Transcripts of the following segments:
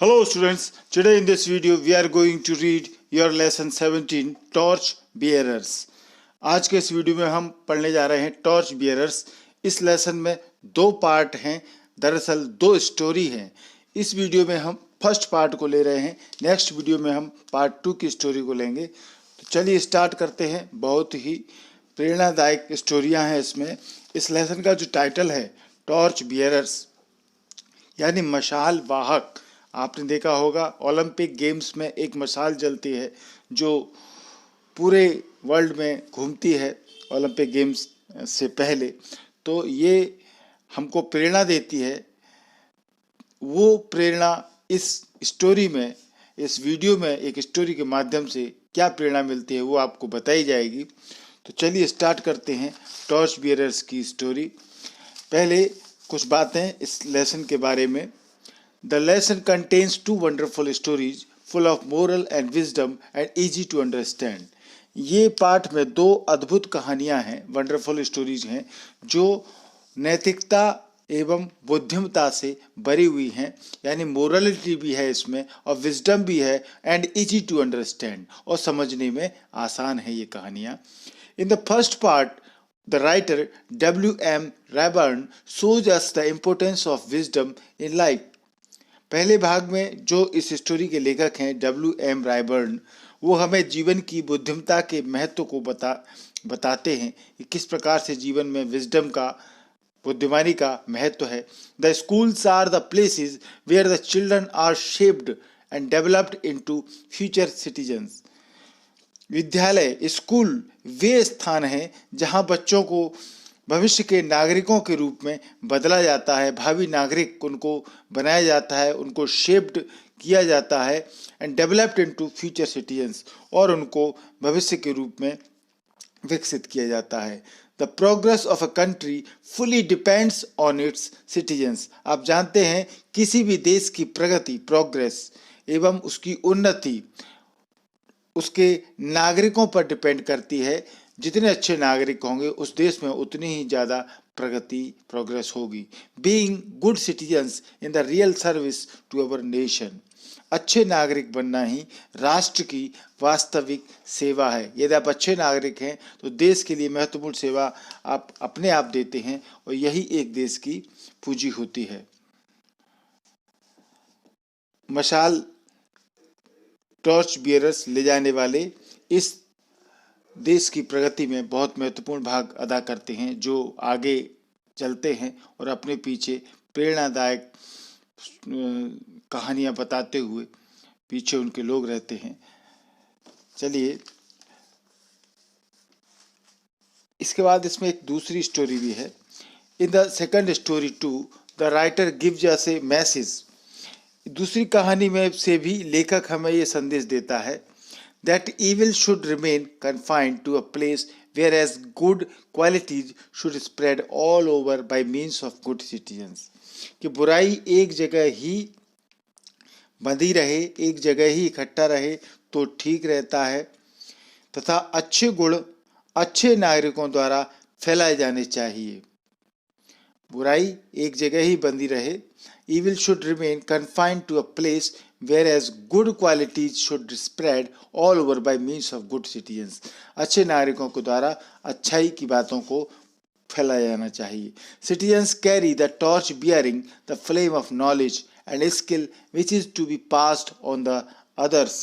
Hello students, today in this video we are going to read your lesson 17 Torch Bearers. आज के इस video में हम पढ़ने जा रहे हैं टॉर्च बियरर्स। इस लेसन में दो पार्ट हैं, दरअसल दो स्टोरी हैं। इस वीडियो में हम फर्स्ट पार्ट को ले रहे हैं, नेक्स्ट वीडियो में हम पार्ट 2 की स्टोरी को लेंगे। तो चलिए स्टार्ट करते हैं। बहुत ही प्रेरणादायक स्टोरियां हैं इसमें। इस लेसन का जो टाइटल है टॉर्च बियरर्स यानी मशाल वाहक। आपने देखा होगा ओलंपिक गेम्स में एक मशाल जलती है जो पूरे वर्ल्ड में घूमती है ओलंपिक गेम्स से पहले। तो ये हमको प्रेरणा देती है। वो प्रेरणा इस स्टोरी में, इस वीडियो में एक स्टोरी के माध्यम से क्या प्रेरणा मिलती है वो आपको बताई जाएगी। तो चलिए स्टार्ट करते हैं टॉर्च बियरर्स की स्टोरी। पहले कुछ बातें इस लेसन के बारे में। The lesson contains two wonderful stories full of moral and wisdom and easy to understand. ये पाठ में दो अद्भुत कहानियां हैं, वंडरफुल स्टोरीज हैं जो नैतिकता एवं बुद्धिमता से भरी हुई हैं, यानी मोरलिटी भी है इसमें और विजडम भी है एंड इजी टू अंडरस्टैंड, और समझने में आसान है ये कहानियां। In the first part the writer W.M. Rayburn shows us the importance of wisdom in life. पहले भाग में जो इस स्टोरी के लेखक हैं W.M. रायबर्न, वो हमें जीवन की बुद्धिमता के महत्व को बताते हैं कि किस प्रकार से जीवन में विजडम का, बुद्धिमानी का महत्व है। The schools are the places where the children are shaped and developed into future citizens. विद्यालय, स्कूल वे स्थान हैं जहाँ बच्चों को भविष्य के नागरिकों के रूप में बदला जाता है, भावी नागरिक उनको बनाया जाता है, उनको शेप्ड किया जाता है and developed into future citizens, और उनको भविष्य के रूप में विकसित किया जाता है। The progress of a country fully depends on it's citizens. आप जानते हैं किसी भी देश की प्रगति, प्रोग्रेस एवं उसकी उन्नति उसके नागरिकों पर डिपेंड करती है। जितने अच्छे नागरिक होंगे उस देश में उतनी ही ज़्यादा प्रगति, प्रोग्रेस होगी। Being good citizens in the real service to our nation. अच्छे नागरिक बनना ही राष्ट्र की वास्तविक सेवा है। यदि आप अच्छे नागरिक हैं तो देश के लिए महत्वपूर्ण सेवा आप अपने आप देते हैं और यही एक देश की पूंजी होती है। मशाल, टॉर्च बियरर्स ले जाने वाले इस देश की प्रगति में बहुत महत्वपूर्ण भाग अदा करते हैं, जो आगे चलते हैं और अपने पीछे प्रेरणादायक कहानियां बताते हुए पीछे उनके लोग रहते हैं। चलिए, इसके बाद इसमें एक दूसरी स्टोरी भी है। In the second story to the writer gives us a message. दूसरी कहानी में से भी लेखक हमें ये संदेश देता है that evil should remain confined to a place whereas good qualities should spread all over by means of good citizens. कि बुराई एक जगह ही बंधी रहे, एक जगह ही इकट्ठा रहे तो ठीक रहता है, तथा अच्छे गुण अच्छे नागरिकों द्वारा फैलाए जाने चाहिए। बुराई एक जगह ही बंधी रहे, evil should remain confined to a place whereas good qualities should spread all over by means of good citizens. अच्छे नागरिकों के द्वारा अच्छाई की बातों को फैलाया जाना चाहिए। Citizens carry the torch bearing the flame of knowledge and skill which is to be passed on the others.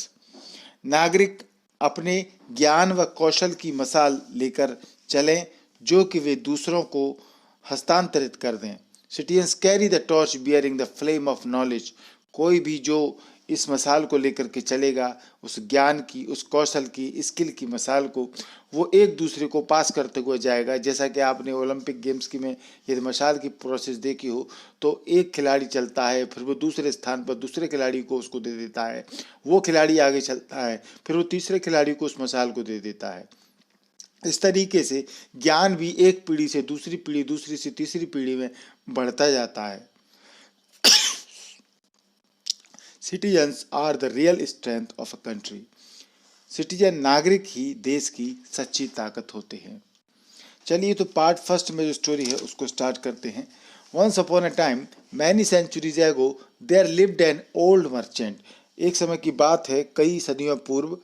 नागरिक अपने ज्ञान व कौशल की मसाल लेकर चलें जो कि वे दूसरों को हस्तांतरित कर दें। Citizens carry the torch bearing the flame of knowledge. कोई भी जो इस मसाल को लेकर के चलेगा, उस ज्ञान की, उस कौशल की, स्किल की मसाल को, वो एक दूसरे को पास करते हुए जाएगा। जैसा कि आपने ओलंपिक गेम्स की में यदि मसाल की प्रोसेस देखी हो तो एक खिलाड़ी चलता है, फिर वो दूसरे स्थान पर दूसरे खिलाड़ी को उसको दे देता है, वो खिलाड़ी आगे चलता है, फिर वो तीसरे खिलाड़ी को उस मसाल को दे देता है। इस तरीके से ज्ञान भी एक पीढ़ी से दूसरी पीढ़ी, दूसरी से तीसरी पीढ़ी में बढ़ता जाता है। Citizens are the real strength of a country. Citizen, नागरिक ही देश की सच्ची ताकत होते हैं। चलिए, तो पार्ट फर्स्ट में जो स्टोरी है उसको स्टार्ट करते हैं। Once upon a time, many centuries ago, there lived an old merchant. एक समय की बात है, कई सदियों पूर्व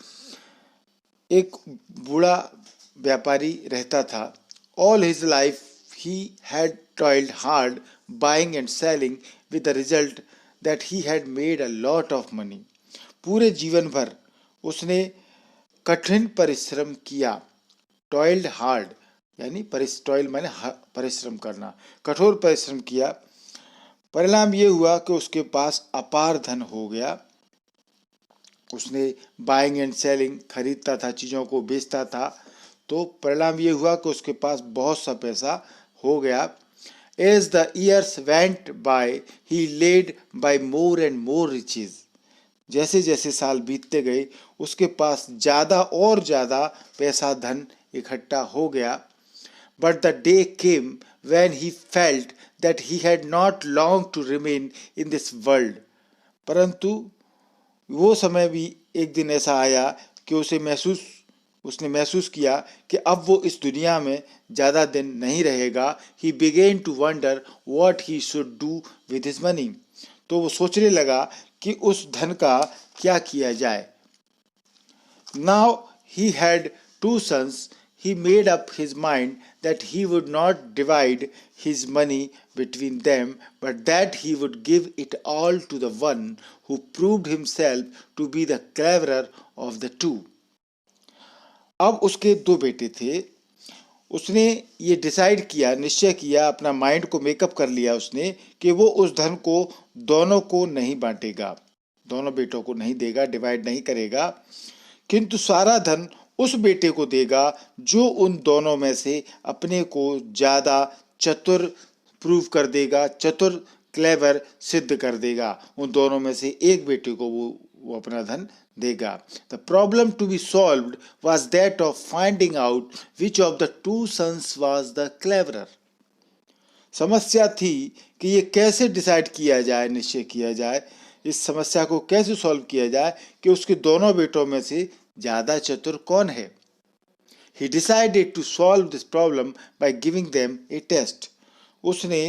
एक बूढ़ा व्यापारी रहता था. All his life he had toiled hard, buying and selling, with the result that he had made a lot of money. पूरे जीवन भर उसने कठिन परिश्रम किया. टॉइल्ड हार्ड यानी टॉयल माने परिश्रम करना, कठोर परिश्रम किया. परिणाम ये हुआ कि उसके पास अपार धन हो गया. उसने बाइंग एंड सेलिंग, खरीदता था, चीज़ों को बेचता था, तो परिणाम ये हुआ कि उसके पास बहुत सा पैसा हो गया. As the years went by he laid by more and more riches. जैसे जैसे साल बीतते गए उसके पास ज़्यादा और ज़्यादा पैसा धन इकट्ठा हो गया. But the day came when he felt that he had not long to remain in this world. परंतु वो समय भी एक दिन ऐसा आया कि उसने महसूस किया कि अब वो इस दुनिया में ज़्यादा दिन नहीं रहेगा. He began to wonder what he should do with his money. तो वो सोचने लगा कि उस धन का क्या किया जाए. Now he had 2 sons. He made up his mind that he would not divide his money between them, but that he would give it all to the one who proved himself to be the cleverer of the two. अब उसके 2 बेटे थे. उसने ये decide किया, निश्चय किया, अपना माइंड को मेकअप कर लिया उसने कि वो उस धन को दोनों को नहीं बांटेगा, दोनों बेटों को नहीं देगा, डिवाइड नहीं करेगा, किंतु सारा धन उस बेटे को देगा जो उन दोनों में से अपने को ज़्यादा चतुर प्रूव कर देगा, चतुर क्लेवर सिद्ध कर देगा. उन दोनों में से एक बेटे को वो अपना धन देगा. The problem to be solved was that of finding out which of the 2 sons was the cleverer. समस्या थी कि ये कैसे डिसाइड किया जाए, निश्चय किया जाए, इस समस्या को कैसे सॉल्व किया जाए कि उसके दोनों बेटों में से ज़्यादा चतुर कौन है. He decided to solve this problem by giving them a test. उसने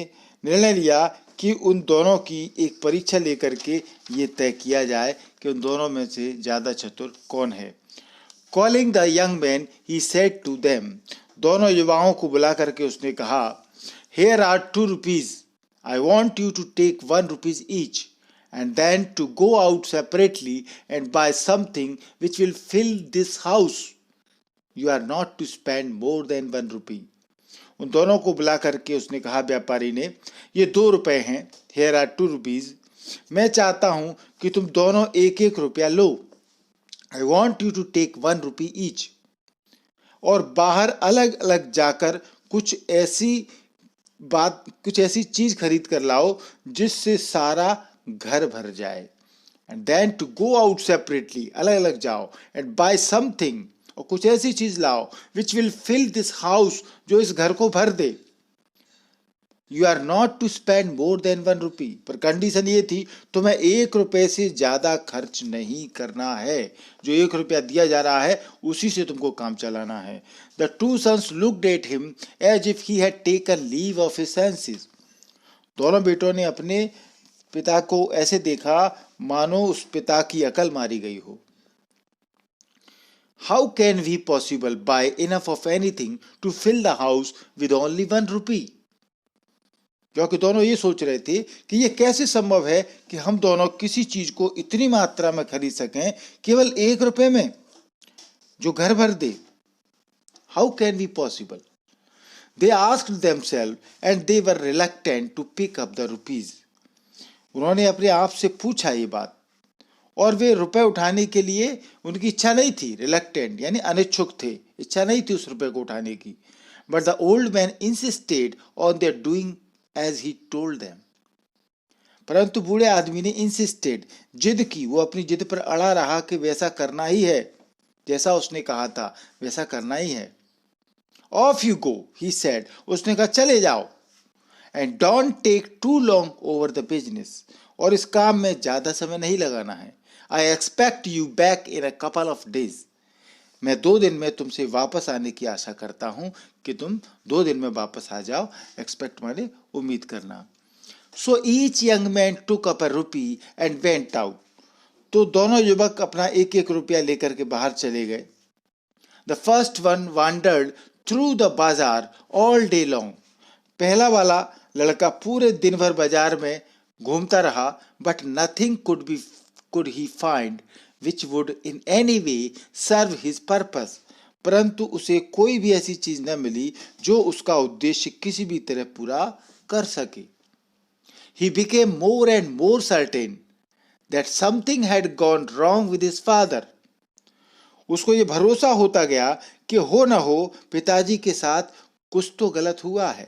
निर्णय लिया कि उन दोनों की एक परीक्षा लेकर के ये तय किया जाए कि उन दोनों में से ज़्यादा चतुर कौन है. Calling the young men, he said to them. दोनों युवाओं को बुला करके उसने कहा, Here are 2 rupees. I want you to take 1 rupees each, and then to go out separately and buy something which will fill this house. You are not to spend more than 1 rupee. उन दोनों को बुला करके उसने कहा, व्यापारी ने, ये 2 रुपए हैं. Here are 2 rupees. मैं चाहता हूं कि तुम दोनों 1-1 रुपया लो. I want you to take 1 rupee each. और बाहर अलग अलग जाकर कुछ ऐसी चीज खरीद कर लाओ जिससे सारा घर भर जाए. And then to go out separately, अलग अलग जाओ, एंड बाय समथिंग, और कुछ ऐसी चीज लाओ which will fill this house, जो इस घर को भर दे. You are not to spend more than 1 rupee. पर कंडीशन ये थी, तुम्हें 1 रुपए से ज्यादा खर्च नहीं करना है. जो 1 रुपया दिया जा रहा है उसी से तुमको काम चलाना है. The 2 sons looked at him as if he had taken leave of his senses. दोनों बेटों ने अपने पिता को ऐसे देखा मानो उस पिता की अकल मारी गई हो. How can we possible buy enough of anything to fill the house with only 1 rupee? क्योंकि दोनों ये सोच रहे थे कि ये कैसे संभव है कि हम दोनों किसी चीज को इतनी मात्रा में खरीद सकें केवल 1 रुपए में, जो घर भर दे. How can we possible? They asked themselves and they were reluctant to pick up the rupees. उन्होंने अपने आप से पूछा ये बात, और वे रुपए उठाने के लिए उनकी इच्छा नहीं थी. रिलक्टेंट यानी अनिच्छुक थे, इच्छा नहीं थी उस रुपए को उठाने की. But the old man insisted on their doing as he told them. परंतु बूढ़े आदमी ने इंसिस्टेड, जिद की, वो अपनी जिद पर अड़ा रहा कि वैसा करना ही है, जैसा उसने कहा था वैसा करना ही है. Off you go, he said. उसने कहा चले जाओ. And don't take too long over the business. और इस काम में ज्यादा समय नहीं लगाना है. I expect you back in a couple of days. मैं 2 दिन में तुमसे वापस आने की आशा करता हूं कि तुम 2 दिन में वापस आ जाओ। एक्सपेक्ट माने उम्मीद करना। So each young man took up a rupee and went out. तो दोनों युवक अपना एक एक रुपया लेकर के बाहर चले गए। The first one wandered through the बाजार ऑल डे लॉन्ग। पहला वाला लड़का पूरे दिन भर बाजार में घूमता रहा, but nothing could he find which would in any way serve his purpose. परंतु उसे कोई भी ऐसी चीज न मिली जो उसका उद्देश्य किसी भी तरह पूरा कर सके। He became more and more certain that something had gone wrong with his father. उसको ये भरोसा होता गया कि हो न हो पिताजी के साथ कुछ तो गलत हुआ है।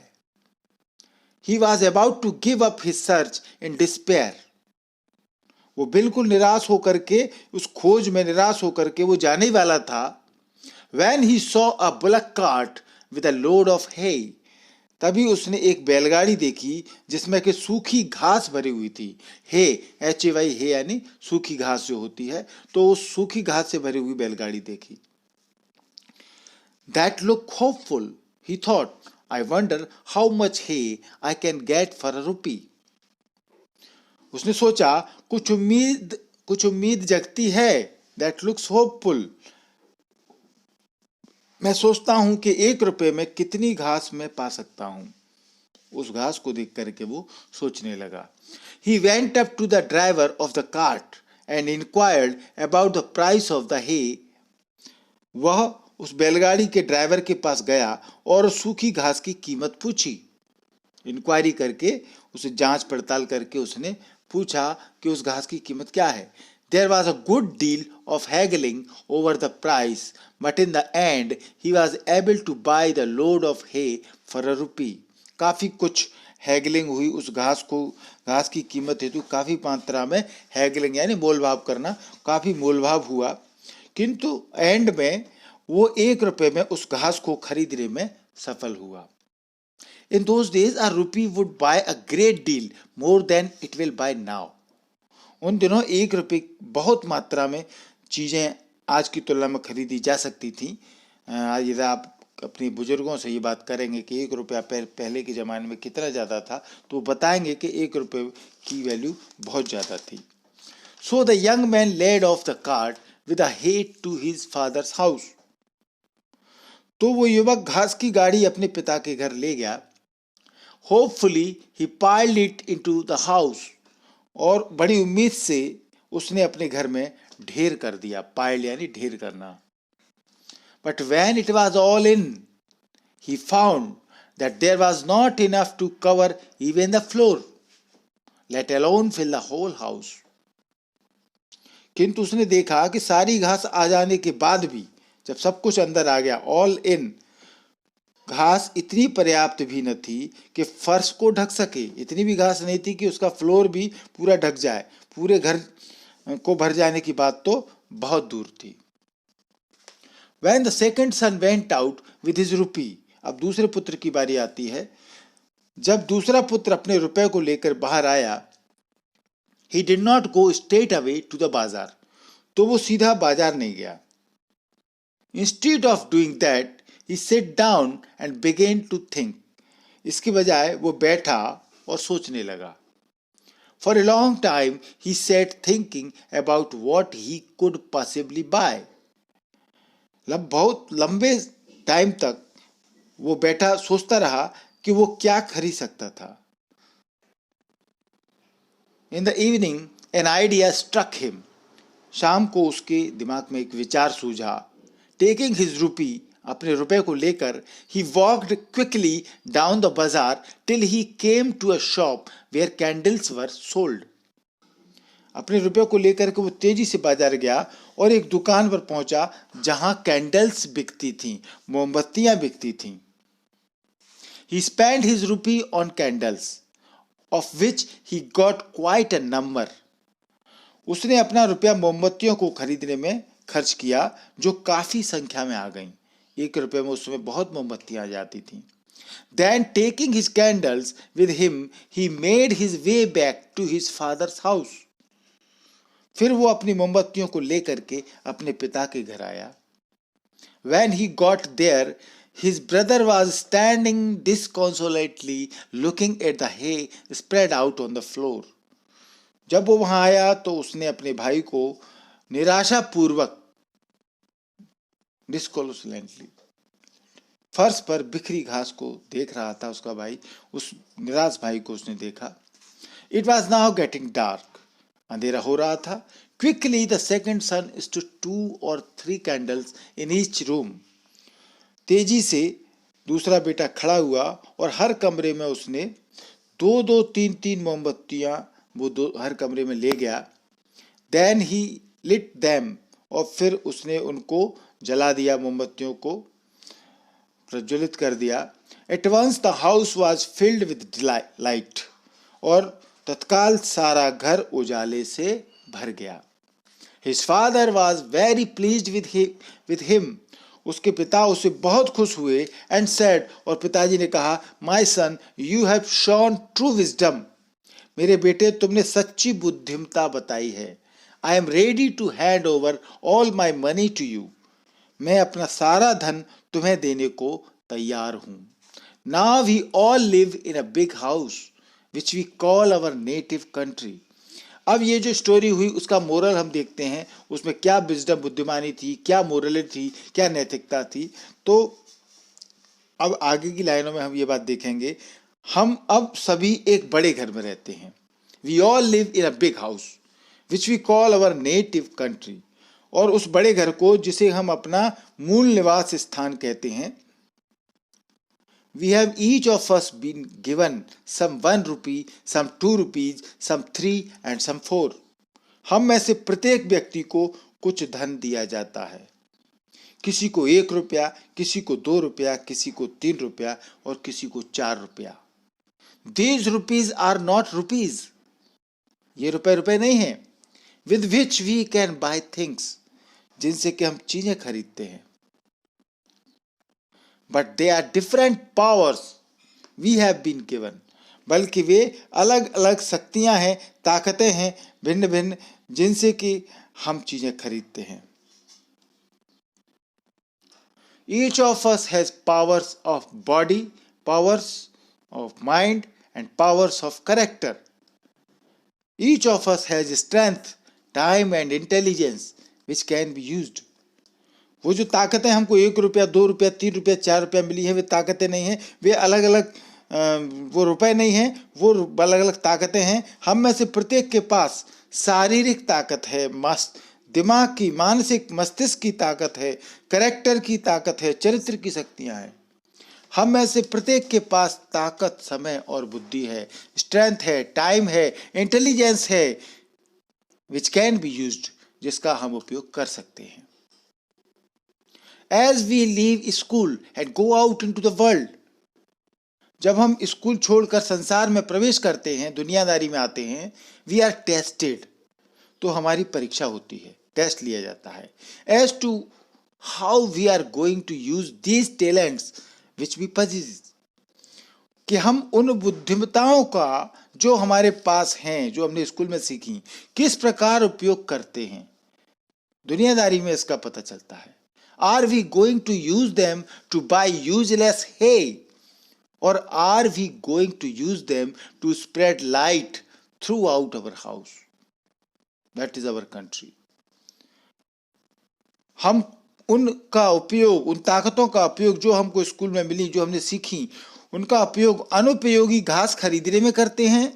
He was about to give up his search in despair. वो बिल्कुल निराश होकर के, उस खोज में निराश होकर के वो जाने वाला था। When he saw a bullock cart with a load of hay, तभी उसने एक बैलगाड़ी देखी जिसमें कि सूखी घास भरी हुई थी। हे, HAY, हे यानी सूखी घास जो होती है, तो उस सूखी घास से भरी हुई बैलगाड़ी देखी। That looked hopeful, he thought. I wonder how much hay I can get for a rupee. उसने सोचा कुछ उम्मीद जगती है। That looks hopeful. मैं सोचता हूं कि 1 रुपए में कितनी घास मैं पा सकता हूं। उस घास को देख करके वो सोचने लगा। He went up to the driver of the cart and inquired about the price of the hay. वह उस बैलगाड़ी के ड्राइवर के पास गया और सूखी घास की कीमत पूछी। इंक्वायरी करके, उसे जांच पड़ताल करके उसने पूछा कि उस घास की कीमत क्या है। There was a good deal of haggling over the price, but in the end he was able to buy the load of hay for a rupee. काफी कुछ हैगलिंग हुई उस घास की कीमत हेतु काफी मात्रा में हैगलिंग यानी मोलभाव करना, काफी मोलभाव हुआ, किंतु एंड में वो 1 रुपए में उस घास को खरीदने में सफल हुआ। In those days a rupee would buy a great deal more than it will buy now. उन दिनों 1 रुपए बहुत मात्रा में चीजें आज की तुलना में खरीदी जा सकती थी। यदि आप अपने बुजुर्गों से ये बात करेंगे कि 1 रुपया पहले के ज़माने में कितना ज़्यादा था, तो बताएंगे कि 1 रुपये की वैल्यू बहुत ज़्यादा थी। So the young man led off the cart with a hay to his father's house. तो वो युवक घास की गाड़ी अपने पिता के घर ले गया। Hopefully he piled it into the house. और बड़ी उम्मीद से उसने अपने घर में ढेर कर दिया। पाइल्ड यानी ढेर करना। But when it was all in, he found that there was not enough to cover even the floor, let alone fill the whole house. किंतु उसने देखा कि सारी घास आ जाने के बाद भी, जब सब कुछ अंदर आ गया, ऑल इन, घास इतनी पर्याप्त भी न थी कि फर्श को ढक सके। इतनी भी घास नहीं थी कि उसका फ्लोर भी पूरा ढक जाए। पूरे घर को भर जाने की बात तो बहुत दूर थी। When the second son went out with his rupee, अब दूसरे पुत्र की बारी आती है। जब दूसरा पुत्र अपने रुपए को लेकर बाहर आया, he did not go straight away to the bazaar, तो वो सीधा बाजार नहीं गया। Instead of doing that, he sat down and began to think. इसके बजाय वो बैठा और सोचने लगा। For a long time he sat thinking about what he could possibly buy. बहुत लंबे टाइम तक वो बैठा सोचता रहा कि वो क्या खरीद सकता था। In the evening an idea struck him. शाम को उसके दिमाग में एक विचार सूझा। Taking his rupee, अपने रुपए को लेकर, he walked quickly down the bazaar till he came to a shop where candles were sold. अपने रुपए को लेकर के वो तेजी से बाजार गया और एक दुकान पर पहुंचा जहां कैंडल्स बिकती थीं, मोमबत्तियां बिकती थीं। He spent his rupee on candles, of which he got quite a number. उसने अपना रुपया मोमबत्तियों को खरीदने में खर्च किया, जो काफी संख्या में आ गईं। 1 रुपये में उस समय बहुत मोमबत्तियां आ जाती थीं। Then taking his candles with him, he made his way back to his father's house. फिर वो अपनी मोमबत्तियों को लेकर के अपने पिता के घर आया। When he got there, his brother was standing disconsolately looking at the hay spread out on the floor. जब वो वहां आया तो उसने अपने भाई को निराशापूर्वक डिस्कोलोसेंटली फर्श पर बिखरी घास को देख रहा था। उसका भाई, उस निराश भाई को उसने देखा। It was now getting dark, अंधेरा हो रहा था। Quickly the second sun stood 2 or 3 candles in each room. तेजी से दूसरा बेटा खड़ा हुआ और हर कमरे में उसने 2-2, 3-3 मोमबत्तियां वो हर कमरे में ले गया। देन ही लिट देम, और फिर उसने उनको जला दिया, मोमबत्तियों को प्रज्वलित कर दिया। At once the house was filled with light, और तत्काल सारा उजाले उजाले से भर गया। His father was very pleased with him, उसके पिता उससे बहुत खुश हुए। एंड सेड, और पिताजी ने कहा, my son you have shown true wisdom, मेरे बेटे तुमने सच्ची बुद्धिमता बताई है। I am ready to hand over all my money to you, मैं अपना सारा धन तुम्हें देने को तैयार हूं। Now we all live in a big house which we call our native country. अब ये जो स्टोरी हुई उसका मोरल हम देखते हैं, उसमें क्या विजडम, बुद्धिमानी थी, क्या मोरलिटी थी, क्या नैतिकता थी। तो अब आगे की लाइनों में हम ये बात देखेंगे। हम अब सभी एक बड़े घर में रहते हैं। We all live in a big house which we call our native country, और उस बड़े घर को जिसे हम अपना मूल निवास स्थान कहते हैं। We have each of us been given some 1 rupee, some 2 rupees, some 3 and some 4. हम में से प्रत्येक व्यक्ति को कुछ धन दिया जाता है। किसी को 1 रुपया, किसी को 2 रुपया, किसी को 3 रुपया और किसी को 4 रुपया। These rupees are not rupees. ये रुपए नहीं हैं। With which we can buy things, जिनसे कि हम चीजें खरीदते हैं। But they are different powers we have been given. बल्कि वे अलग अलग शक्तियां हैं, ताकतें हैं, भिन्न भिन्न, जिनसे कि हम चीजें खरीदते हैं। Each of us has powers of body, powers of mind and powers of character. Each of us has strength, time and intelligence which can be used. वो जो ताकतें हमको 1 रुपया, 2 रुपया, 3 रुपया, 4 रुपया मिली है, वे ताकतें नहीं हैं, वे अलग अलग वो रुपए नहीं हैं, वो अलग अलग ताकतें हैं। हम में से प्रत्येक के पास शारीरिक ताकत है, दिमाग की, मानसिक, मस्तिष्क की ताकत है, कैरेक्टर की ताकत है, चरित्र की शक्तियां हैं। हम में से प्रत्येक के पास ताकत, समय और बुद्धि है, स्ट्रेंथ है, टाइम है, इंटेलिजेंस है, विच कैन बी यूज्ड, जिसका हम उपयोग कर सकते हैं। As we leave school and go out into the world, जब हम स्कूल छोड़कर संसार में प्रवेश करते हैं, दुनियादारी में आते हैं, we are tested, तो हमारी परीक्षा होती है, टेस्ट लिया जाता है। As to how we are going to use these talents which we possess, कि हम उन बुद्धिमताओं का जो हमारे पास हैं, जो हमने स्कूल में सीखी, किस प्रकार उपयोग करते हैं, दुनियादारी में इसका पता चलता है। Are we going to use them to buy useless hay? Or are we going to use them to spread light throughout our house? That is our country. हम उनका उपयोग, उन ताकतों का उपयोग जो हमको स्कूल में मिली, जो हमने सीखी, उनका उपयोग अनुपयोगी घास खरीदने में करते हैं,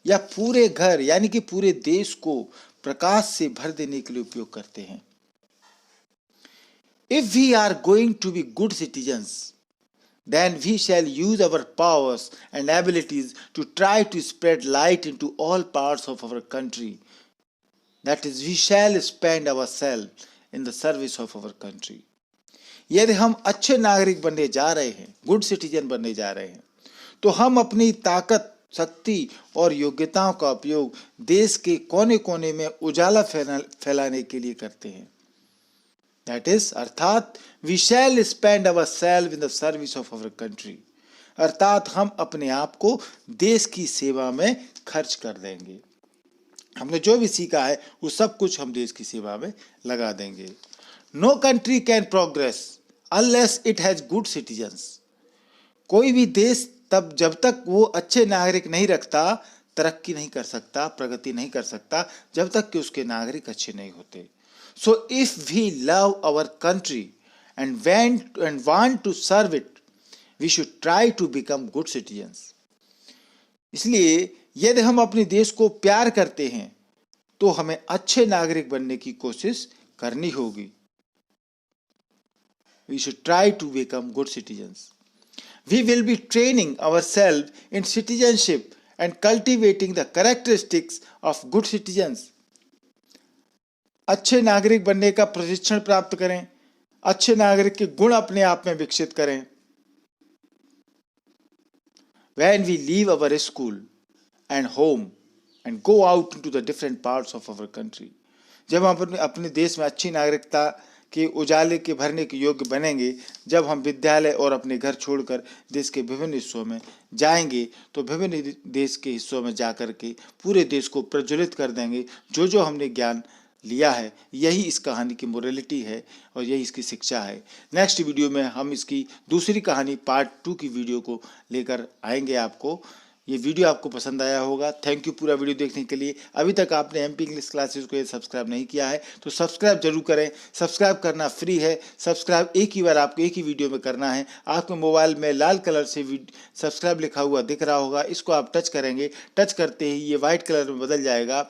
या पूरे घर यानी कि पूरे देश को प्रकाश से भर देने के लिए उपयोग करते हैं। If we are going to be good citizens, then we shall use our powers and abilities to try to spread light into all parts of our country. That is, we shall spend ourselves in the service of our country. यदि हम अच्छे नागरिक बनने जा रहे हैं, good citizen बनने जा रहे हैं, तो हम अपनी ताकत, शक्ति और योग्यताओं का उपयोग देश के कोने कोने में उजाला फैलाने के लिए करते हैं। That is, अर्थात we shall spend ourselves in the service of our country. अर्थात हम अपने आप को देश की सेवा में खर्च कर देंगे। हमने जो भी सीखा है वो सब कुछ हम देश की सेवा में लगा देंगे। No country can progress unless it has good citizens. कोई भी देश तब जब तक वो अच्छे नागरिक नहीं रखता तरक्की नहीं कर सकता, प्रगति नहीं कर सकता, जब तक कि उसके नागरिक अच्छे नहीं होते। So if we love our country and want to serve it, we should try to become good citizens. इसलिए यदि हम अपने देश को प्यार करते हैं तो हमें अच्छे नागरिक बनने की कोशिश करनी होगी। We should try to become good citizens. We will be training ourselves in citizenship and cultivating the characteristics of good citizens. अच्छे नागरिक बनने का प्रशिक्षण प्राप्त करें, अच्छे नागरिक के गुण अपने आप में विकसित करें। When we leave our school and home and go out into the different parts of our country, जब हम अपने देश में अच्छी नागरिकता के उजाले के भरने के योग्य बनेंगे, जब हम विद्यालय और अपने घर छोड़कर देश के विभिन्न हिस्सों में जाएंगे, तो विभिन्न देश के हिस्सों में जाकर के पूरे देश को प्रज्वलित कर देंगे। जो जो हमने ज्ञान लिया है, यही इस कहानी की मोरालिटी है और यही इसकी शिक्षा है। नेक्स्ट वीडियो में हम इसकी दूसरी कहानी पार्ट 2 की वीडियो को लेकर आएंगे आपको। ये वीडियो आपको पसंद आया होगा। थैंक यू पूरा वीडियो देखने के लिए। अभी तक आपने एमपी इंग्लिश क्लासेस को सब्सक्राइब नहीं किया है तो सब्सक्राइब जरूर करें। सब्सक्राइब करना फ्री है। सब्सक्राइब एक ही बार आपको एक ही वीडियो में करना है। आपके मोबाइल में लाल कलर से सब्सक्राइब लिखा हुआ दिख रहा होगा, इसको आप टच करेंगे। टच करते ही ये व्हाइट कलर में बदल जाएगा।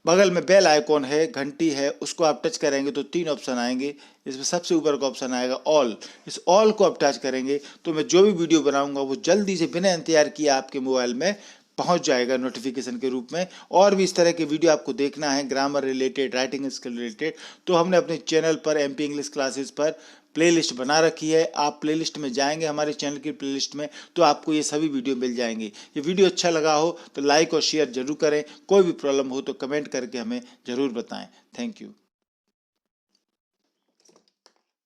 बगल में बेल आइकॉन है, घंटी है, उसको आप टच करेंगे तो 3 ऑप्शन आएंगे। इसमें सबसे ऊपर का ऑप्शन आएगा ऑल। इस ऑल को आप टच करेंगे तो मैं जो भी वीडियो बनाऊंगा वो जल्दी से बिना इंतजार किए आपके मोबाइल में पहुंच जाएगा नोटिफिकेशन के रूप में। और भी इस तरह के वीडियो आपको देखना है grammar related, writing skill related, तो हमने अपने चैनल पर एमपी इंग्लिश क्लासेस पर प्लेलिस्ट बना रखी है। आप प्लेलिस्ट में जाएंगे, हमारे चैनल की प्लेलिस्ट में, तो आपको ये सभी वीडियो मिल जाएंगे। ये वीडियो अच्छा लगा हो तो लाइक और शेयर जरूर करें। कोई भी प्रॉब्लम हो तो कमेंट करके हमें ज़रूर बताएं। Thank you.